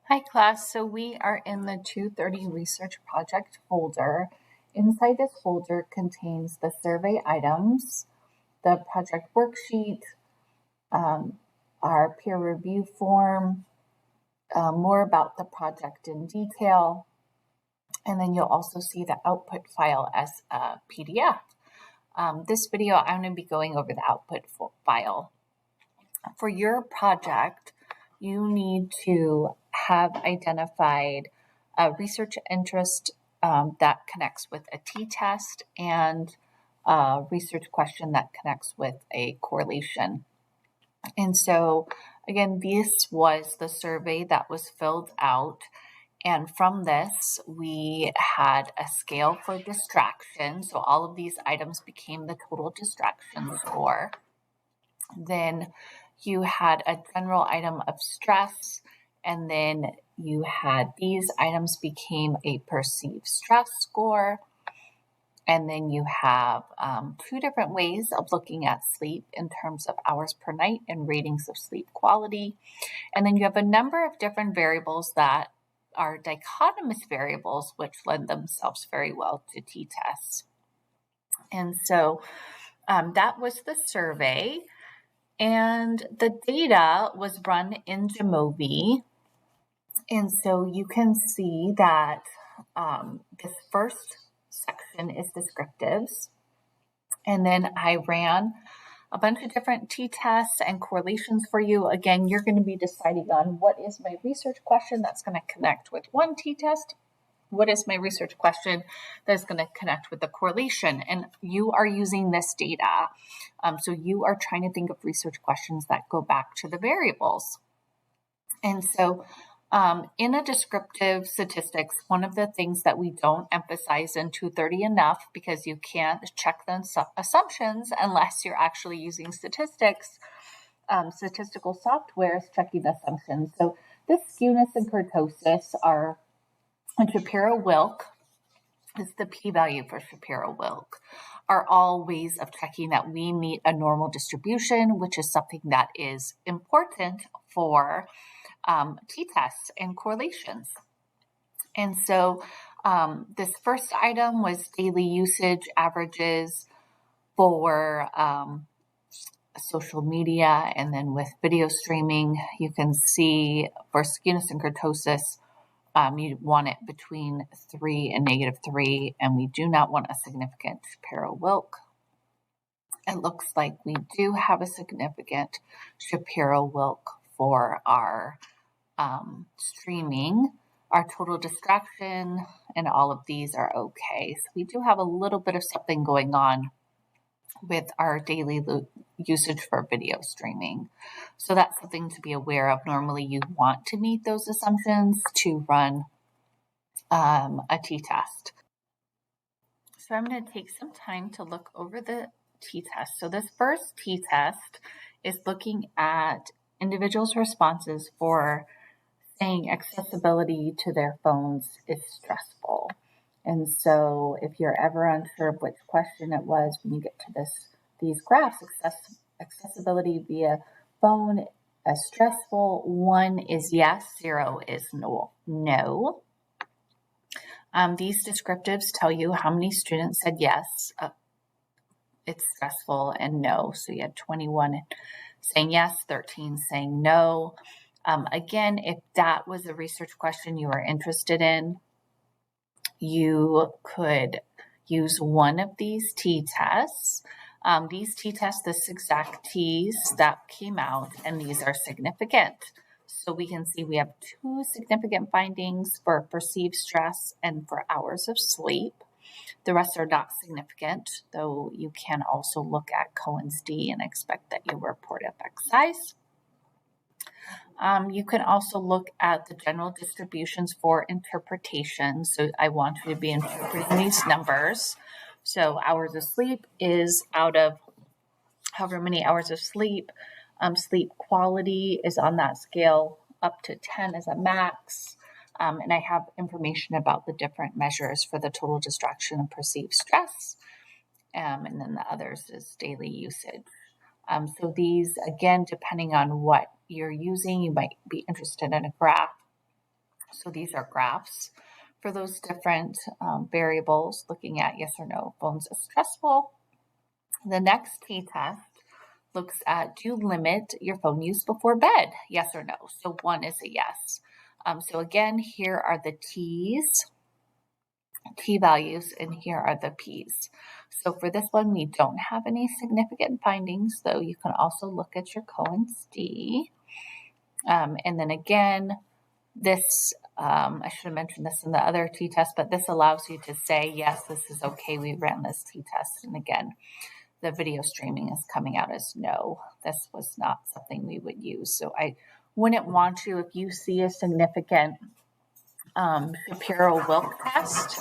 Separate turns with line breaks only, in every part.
Hi class, so we are in the 230 research project folder. Inside this folder contains the survey items, the project worksheet, our peer review form, more about the project in detail, and then you'll also see the output file as a PDF. This video, I'm going to be going over the output file. For your project, you need to have identified a research interest that connects with a t-test and a research question that connects with a correlation. And so, again, this was the survey that was filled out. And from this, we had a scale for distraction. So all of these items became the total distraction score. Then you had a general item of stress, and then you had these items became a perceived stress score. And then you have two different ways of looking at sleep in terms of hours per night and ratings of sleep quality. And then you have a number of different variables that are dichotomous variables, which lend themselves very well to t-tests. And so that was the survey. And the data was run in Jamovi. And so you can see that this first section is descriptives. And then I ran a bunch of different t-tests and correlations for you. Again, you're going to be deciding on what is my research question that's going to connect with one t-test. What is my research question that's going to connect with the correlation? And you are using this data. So you are trying to think of research questions that go back to the variables. And so in a descriptive statistics, one of the things that we don't emphasize in 230 enough, because you can't check the assumptions unless you're actually using statistics, statistical software is checking assumptions. So this skewness and kurtosis are and Shapiro-Wilk is the p-value for Shapiro-Wilk, are all ways of checking that we meet a normal distribution, which is something that is important for t-tests and correlations. And so this first item was daily usage averages for social media, and then with video streaming, you can see for skewness and kurtosis, you want it between 3 and -3, and we do not want a significant Shapiro-Wilk. It looks like we do have a significant Shapiro-Wilk for our streaming. Our total distraction and all of these are okay. So we do have a little bit of something going on with our daily usage for video streaming. So that's something to be aware of. Normally you want to meet those assumptions to run a t-test. So I'm going to take some time to look over the t-test. So this first t-test is looking at individuals' responses for saying accessibility to their phones is stressful. And so if you're ever unsure of which question it was, when you get to these graphs, accessibility via phone is stressful. 1 is yes, 0 is no. These descriptives tell you how many students said yes, it's stressful, and no. So you had 21 saying yes, 13 saying no. Again, if that was a research question you were interested in, you could use one of these t-tests. These t-tests, this exact t's that came out, and these are significant. So we can see we have 2 significant findings for perceived stress and for hours of sleep. The rest are not significant, though you can also look at Cohen's d and expect that you'll report effect size. You can also look at the general distributions for interpretation. So I want you to be interpreting these numbers. So hours of sleep is out of however many hours of sleep. Sleep quality is on that scale up to 10 as a max. And I have information about the different measures for the total distraction and perceived stress. And then the others is daily usage. So these, again, depending on what you're using, you might be interested in a graph So these are graphs for those different variables, looking at yes or no, phones are stressful. The next t-test looks at, do you limit your phone use before bed? Yes or no? So 1 is a yes. So again, here are the T's, T values, and here are the P's. So for this one, we don't have any significant findings, though you can also look at your Cohen's D. And then again, this, I should have mentioned this in the other t-test, but this allows you to say, yes, this is okay, we ran this t-test. And again, the video streaming is coming out as no. This was not something we would use. So I wouldn't want to, if you see a significant Shapiro-Wilk test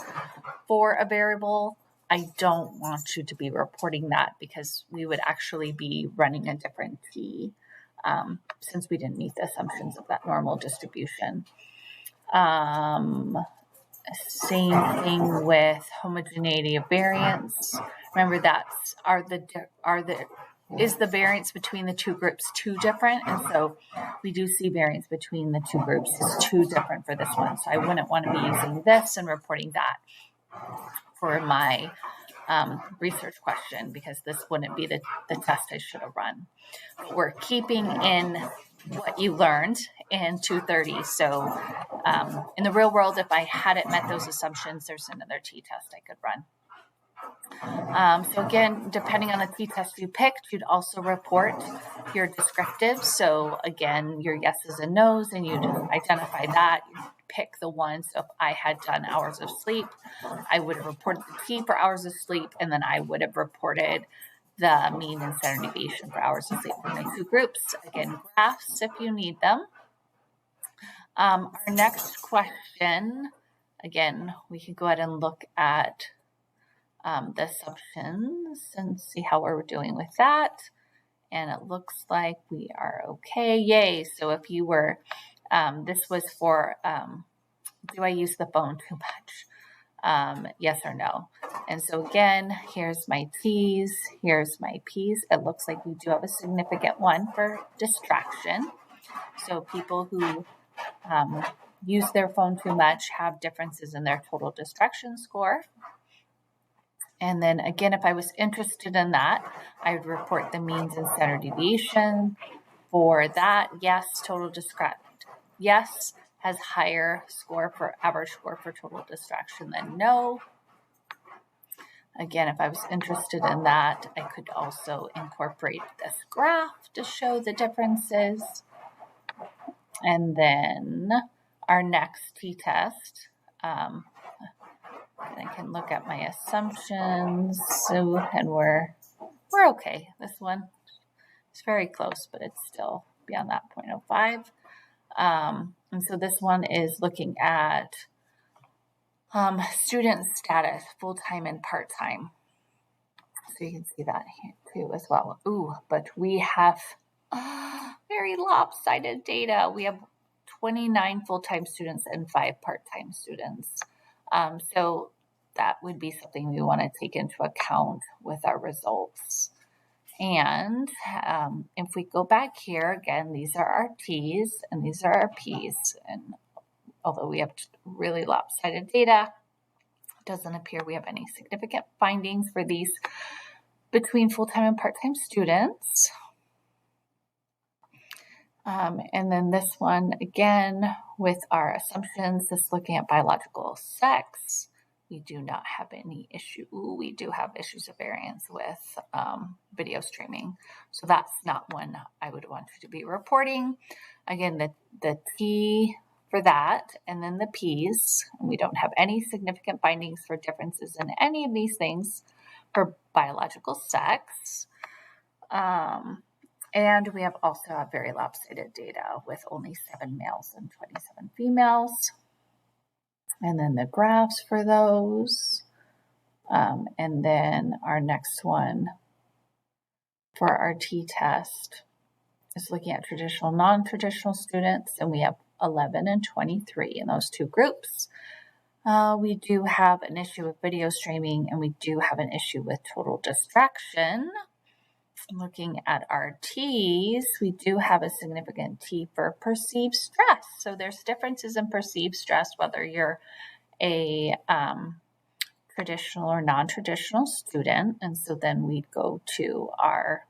for a variable, I don't want you to be reporting that, because we would actually be running a different T since we didn't meet the assumptions of that normal distribution. Same thing with homogeneity of variance. Remember, is the variance between the two groups too different? And so we do see variance between the two groups is too different for this one. So I wouldn't want to be using this and reporting that for my research question, because this wouldn't be the test I should have run. But we're keeping in what you learned in 230. So in the real world, if I hadn't met those assumptions, there's another t-test I could run. So again, depending on the t-test you picked, you'd also report your descriptives. So again, your yeses and nos, and you'd identify that. You'd pick the one. So if I had done hours of sleep, I would have reported the T for hours of sleep, and then I would have reported the mean and standard deviation for hours of sleep from the two groups. Again, graphs if you need them. Our next question, again, we can go ahead and look at the assumptions and see how we're doing with that. And it looks like we are okay. Yay. So if you were, this was for, do I use the phone too much? Yes or no. And so again, here's my T's, here's my P's. It looks like we do have a significant one for distraction. So people who use their phone too much have differences in their total distraction score. And then again, if I was interested in that, I would report the means and standard deviation for that. Yes, total distraction. Yes has higher score for average score for total distraction than no. Again, if I was interested in that, I could also incorporate this graph to show the differences. And then our next t-test, and I can look at my assumptions. So, and we're okay. This one is very close, but it's still beyond that 0.05. And so this one is looking at student status, full-time and part-time. So you can see that here too as well. Ooh, but we have very lopsided data. We have 29 full-time students and 5 part-time students. So that would be something we want to take into account with our results. And if we go back here, again, these are our T's and these are our P's. And although we have really lopsided data, it doesn't appear we have any significant findings for these between full-time and part-time students. And then this one, again, with our assumptions, this looking at biological sex. We do not have any issue. Ooh, we do have issues of variance with video streaming. So that's not one I would want you to be reporting. Again, the T for that, and then the P's. And we don't have any significant findings for differences in any of these things for biological sex. And we have also have very lopsided data with only 7 males and 27 females. And then the graphs for those. And then our next one for our t-test is looking at traditional, non-traditional students. And we have 11 and 23 in those two groups. We do have an issue with video streaming, and we do have an issue with total distraction. looking at our T's, we do have a significant T for perceived stress. So there's differences in perceived stress, whether you're a traditional or non-traditional student. And so then we'd go to our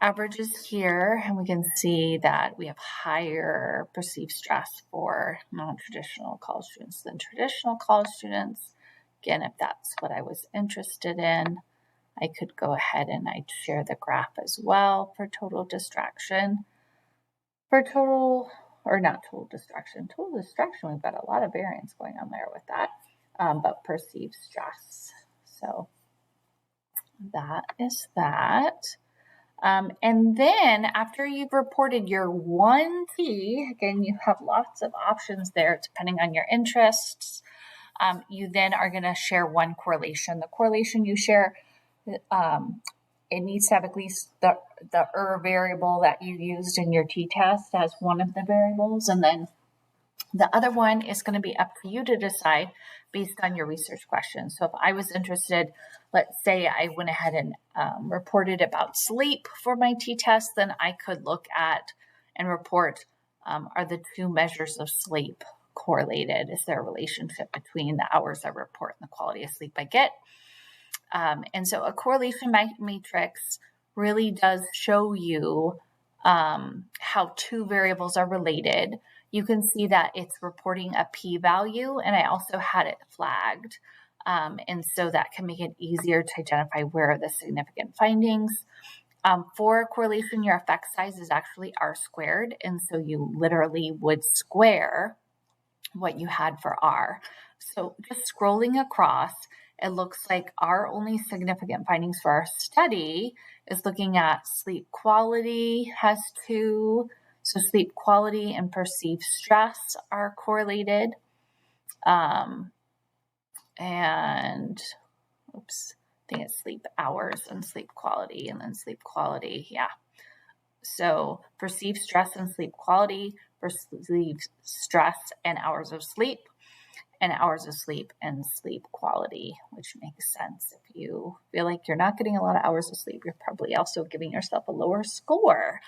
averages here, and we can see that we have higher perceived stress for non-traditional college students than traditional college students. Again, if that's what I was interested in, I could go ahead and I'd share the graph as well for total distraction. For total, or not total distraction, we've got a lot of variance going on there with that, but perceived stress. So that is that. And then after you've reported your 1T, again, you have lots of options there depending on your interests. You then are going to share one correlation. The correlation you share, it needs to have at least the variable that you used in your t-test as one of the variables. And then the other one is going to be up to you to decide based on your research questions. So if I was interested, let's say I went ahead and reported about sleep for my t-test, then I could look at and report, are the two measures of sleep correlated? Is there a relationship between the hours I report and the quality of sleep I get? And so a correlation matrix really does show you how two variables are related. You can see that it's reporting a p-value, and I also had it flagged. And so that can make it easier to identify where are the significant findings. For correlation, your effect size is actually R squared, and so you literally would square what you had for R. So just scrolling across, it looks like our only significant findings for our study is looking at sleep quality has 2. So sleep quality and perceived stress are correlated. And oops, I think it's sleep hours and sleep quality, and then sleep quality. Yeah. So perceived stress and sleep quality, perceived stress and hours of sleep, and hours of sleep and sleep quality, which makes sense. If you feel like you're not getting a lot of hours of sleep, you're probably also giving yourself a lower score.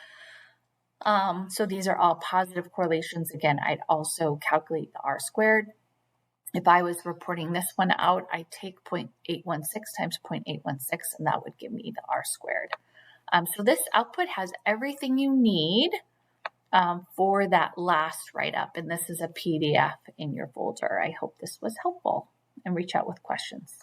So these are all positive correlations. Again, I'd also calculate the R squared. If I was reporting this one out, I take 0.816 times 0.816, and that would give me the R squared. So this output has everything you need for that last write-up, and this is a PDF in your folder. I hope this was helpful, and reach out with questions.